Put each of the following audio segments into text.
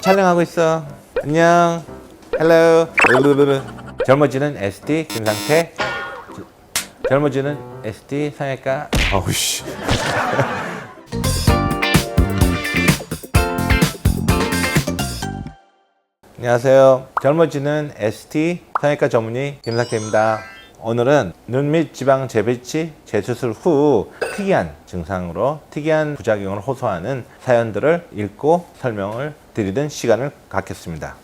촬영하고 있어. 안녕. 헬로. 젊어지는 ST 김상태. 젊어지는 ST 성형외과. 어우씨. 안녕하세요. 젊어지는 ST 성형외과 전문의 김상태입니다. 오늘은 눈 및 지방 재배치 재수술 후 특이한 증상으로 특이한 부작용을 호소하는 사연들을 읽고 설명을 드리는 시간을 갖겠습니다.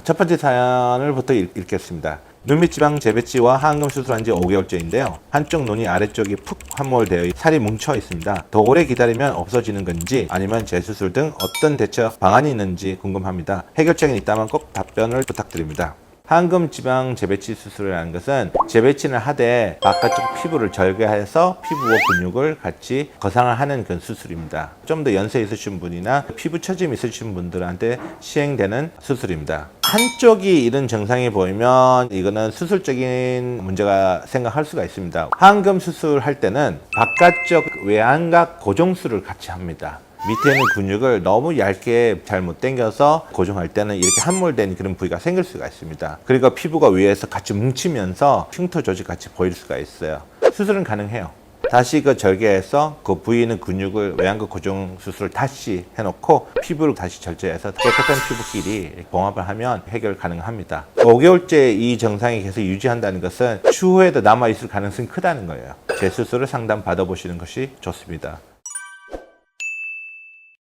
첫 번째 사연을부터 읽겠습니다. 눈 및 지방 재배치와 하안검 수술한 지 5개월째인데요. 한쪽 눈이 아래쪽이 푹 함몰되어 살이 뭉쳐 있습니다. 더 오래 기다리면 없어지는 건지 아니면 재수술 등 어떤 대처 방안이 있는지 궁금합니다. 해결책이 있다면 꼭 답변을 부탁드립니다. 하안검 지방 재배치 수술이라는 것은 재배치를 하되 바깥쪽 피부를 절개해서 피부와 근육을 같이 거상을 하는 그런 수술입니다. 좀 더 연세 있으신 분이나 피부 처짐 있으신 분들한테 시행되는 수술입니다. 한쪽이 이런 증상이 보이면 이거는 수술적인 문제가 생각할 수가 있습니다. 하안검 수술할 때는 바깥쪽 외안각 고정술을 같이 합니다. 밑에 있는 근육을 너무 얇게 잘못 당겨서 고정할 때는 이렇게 함몰된 그런 부위가 생길 수가 있습니다. 그리고 피부가 위에서 같이 뭉치면서 흉터 조직 같이 보일 수가 있어요. 수술은 가능해요. 다시 그 절개해서 그 부위에 있는 근육을 외양각 고정 수술을 다시 해놓고 피부를 다시 절제해서 깨끗한 피부끼리 봉합을 하면 해결 가능합니다. 5개월째 이 증상이 계속 유지한다는 것은 추후에도 남아있을 가능성이 크다는 거예요. 재수술을 상담 받아보시는 것이 좋습니다.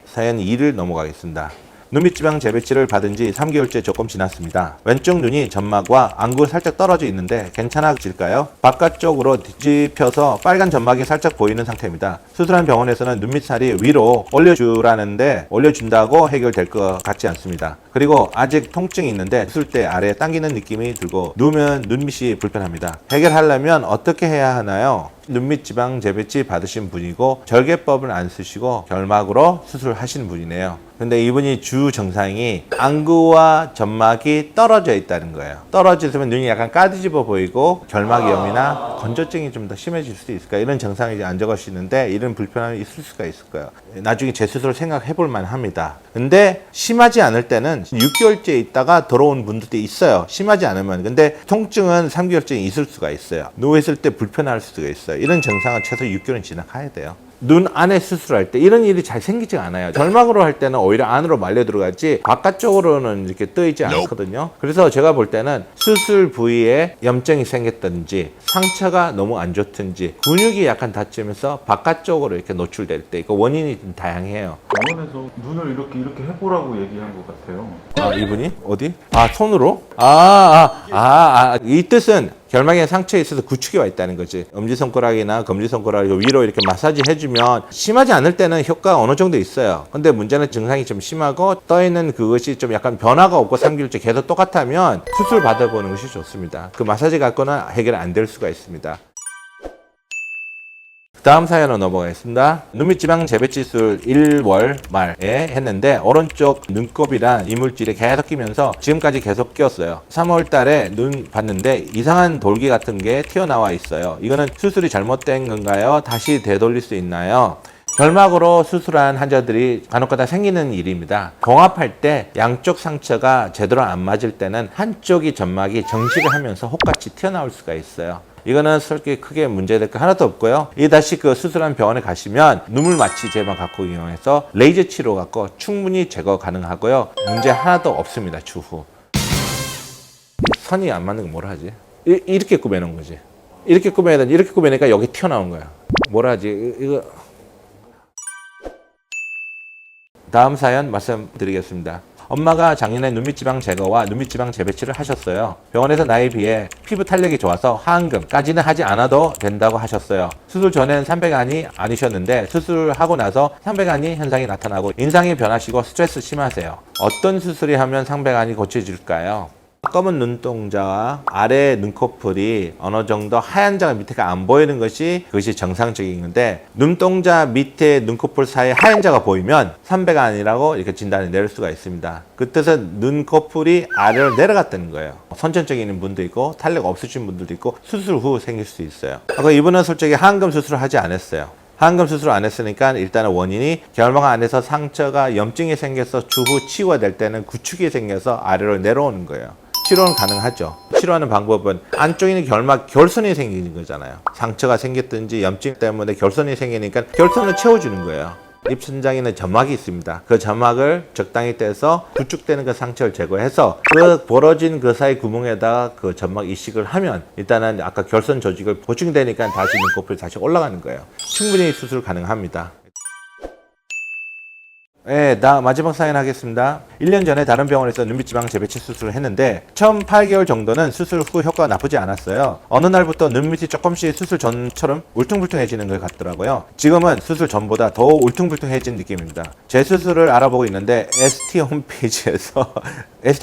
사연 2를 넘어가겠습니다. 눈 밑 지방 재배치를 받은 지 3개월째 조금 지났습니다. 왼쪽 눈이 점막과 안구가 살짝 떨어져 있는데 괜찮아질까요? 바깥쪽으로 뒤집혀서 빨간 점막이 살짝 보이는 상태입니다. 수술한 병원에서는 눈 밑 살이 위로 올려주라는데 올려준다고 해결될 것 같지 않습니다. 그리고 아직 통증이 있는데 수술 때 아래에 당기는 느낌이 들고 누우면 눈밑이 불편합니다. 해결하려면 어떻게 해야 하나요? 눈 밑 지방 재배치 받으신 분이고 절개법을 안 쓰시고 결막으로 수술하신 분이네요. 근데 이분이 주 증상이 안구와 점막이 떨어져 있다는 거예요. 떨어져 있으면 눈이 약간 까디집어 보이고 결막염이나 건조증이 좀 더 심해질 수도 있을까, 이런 증상이 안 적으시는데 이런 불편함이 있을 수가 있을 거예요. 나중에 재수술을 생각해 볼 만합니다. 근데 심하지 않을 때는 6개월째 있다가 들어온 분들도 있어요. 심하지 않으면. 근데 통증은 3개월째 있을 수가 있어요. 누워있을 때 불편할 수가 있어요. 이런 증상은 최소 6개월은 지나가야 돼요. 눈 안에 수술할 때 이런 일이 잘 생기지 않아요. 결막으로 할 때는 오히려 안으로 말려 들어가지 바깥쪽으로는 이렇게 떠 있지 않거든요. 그래서 제가 볼 때는 수술 부위에 염증이 생겼든지 상처가 너무 안 좋든지 근육이 약간 다치면서 바깥쪽으로 이렇게 노출될 때 그 원인이 좀 다양해요. 병원에서 눈을 이렇게 해보라고 얘기한 것 같아요. 이분이? 어디? 손으로? 이 뜻은 결막에 상처에 있어서 구축이 와 있다는 거지. 엄지손가락이나 검지손가락 위로 이렇게 마사지 해주면 심하지 않을 때는 효과가 어느 정도 있어요. 근데 문제는 증상이 좀 심하고 떠있는 그것이 좀 약간 변화가 없고 3개월째 계속 똑같다면 수술 받아보는 것이 좋습니다. 그 마사지 갖고는 해결 안 될 수가 있습니다. 다음 사연으로 넘어가겠습니다. 눈 밑 지방 재배치 수술 1월 말에 했는데 오른쪽 눈곱이란 이물질이 계속 끼면서 지금까지 계속 끼었어요. 3월 달에 눈 봤는데 이상한 돌기 같은 게 튀어나와 있어요. 이거는 수술이 잘못된 건가요? 다시 되돌릴 수 있나요? 결막으로 수술한 환자들이 간혹가다 생기는 일입니다. 봉합할 때 양쪽 상처가 제대로 안 맞을 때는 한쪽이 점막이 정식을 하면서 혹같이 튀어나올 수가 있어요. 이거는 솔직히 크게 문제될 거 하나도 없고요. 다시 그 수술한 병원에 가시면 눈물 마취 제방 갖고 이용해서 레이저 치료 갖고 충분히 제거 가능하고요. 문제 하나도 없습니다. 추후. 선이 안 맞는 거 뭐라 하지? 이렇게 꾸며놓은 거지. 이렇게 꾸며야 되는데 이렇게 꾸며니까 여기 튀어나온 거야. 뭐라 하지? 이거. 다음 사연 말씀드리겠습니다. 엄마가 작년에 눈밑지방 제거와 눈밑지방 재배치를 하셨어요. 병원에서 나이에 비해 피부 탄력이 좋아서 하안검까지는 하지 않아도 된다고 하셨어요. 수술 전엔 삼배간이 아니셨는데 수술하고 나서 상배간이 현상이 나타나고 인상이 변하시고 스트레스 심하세요. 어떤 수술이 하면 상배간이 고쳐질까요? 검은 눈동자와 아래 눈꺼풀이 어느 정도 하얀 자가 밑에가 안 보이는 것이 그것이 정상적인 건데, 눈동자 밑에 눈꺼풀 사이에 하얀 자가 보이면 삼배가 아니라고 이렇게 진단을 내릴 수가 있습니다. 그 뜻은 눈꺼풀이 아래로 내려갔다는 거예요. 선천적인 분도 있고 탄력 없으신 분들도 있고 수술 후 생길 수 있어요. 이분은 솔직히 하안검 수술을 하지 않았어요. 항금 수술 안 했으니까 일단은 원인이 결막 안에서 상처가 염증이 생겨서 추후 치유될 때는 구축이 생겨서 아래로 내려오는 거예요. 치료는 가능하죠. 치료하는 방법은 안쪽에 있는 결막 결손이 생기는 거잖아요. 상처가 생겼든지 염증 때문에 결손이 생기니까 결손을 채워주는 거예요. 입천장에는 점막이 있습니다. 그 점막을 적당히 떼서 구축되는 그 상처를 제거해서 그 벌어진 그 사이 구멍에다가 그 점막 이식을 하면 일단은 아까 결손 조직을 보충되니까 다시 눈꺼풀이 다시 올라가는 거예요. 충분히 수술 가능합니다. 네, 나 마지막 사연 하겠습니다. 1년 전에 다른 병원에서 눈밑지방 재배치 수술을 했는데 처음 8개월 정도는 수술 후 효과가 나쁘지 않았어요. 어느 날부터 눈밑이 조금씩 수술 전처럼 울퉁불퉁해지는 것 같더라고요. 지금은 수술 전보다 더 울퉁불퉁해진 느낌입니다. 제 수술을 알아보고 있는데 ST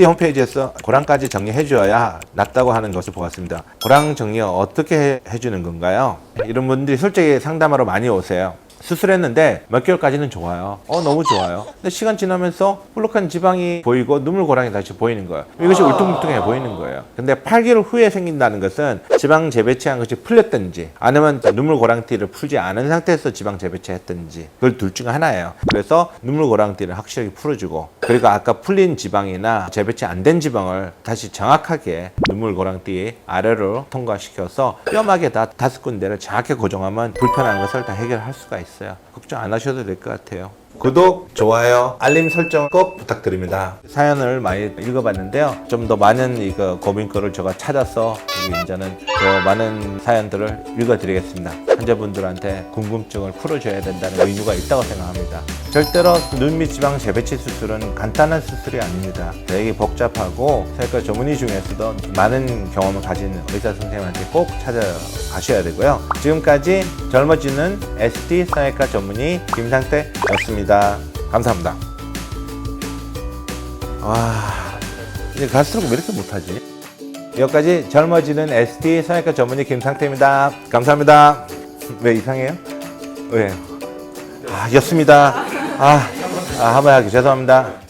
홈페이지에서 고랑까지 정리해 줘야 낫다고 하는 것을 보았습니다. 고랑 정리 어떻게 해주는 건가요? 이런 분들이 솔직히 상담하러 많이 오세요. 수술했는데 몇 개월까지는 좋아요. 너무 좋아요. 근데 시간 지나면서 볼록한 지방이 보이고 눈물고랑이 다시 보이는 거예요. 이것이 울퉁불퉁해 보이는 거예요. 근데 8개월 후에 생긴다는 것은 지방 재배치한 것이 풀렸든지 아니면 눈물고랑티를 풀지 않은 상태에서 지방 재배치했든지 그걸 둘 중 하나예요. 그래서 눈물고랑티를 확실하게 풀어주고 그리고 아까 풀린 지방이나 재배치 안 된 지방을 다시 정확하게 눈물고랑티 아래로 통과시켜서 뼈막에 다 5군데를 정확히 고정하면 불편한 것을 다 해결할 수가 있어요. 걱정 안 하셔도 될 것 같아요. 구독, 좋아요, 알림 설정 꼭 부탁드립니다. 사연을 많이 읽어봤는데요. 좀 더 많은 이거 고민거를 제가 찾아서 이제는 더 많은 사연들을 읽어드리겠습니다. 환자분들한테 궁금증을 풀어줘야 된다는 의무가 있다고 생각합니다. 절대로 눈밑 지방 재배치 수술은 간단한 수술이 아닙니다. 되게 복잡하고 성형외과 전문의 중에서도 많은 경험을 가진 의사 선생님한테 꼭 찾아가셔야 되고요. 지금까지 젊어지는 ST 성형외과 전문의 김상태였습니다. 감사합니다. 와, 이제 갈수록 왜 이렇게 못하지? 여기까지 젊어지는 ST 성형외과 전문의 김상태입니다. 감사합니다. 왜 이상해요? 왜? 였습니다. 한번 하기 죄송합니다.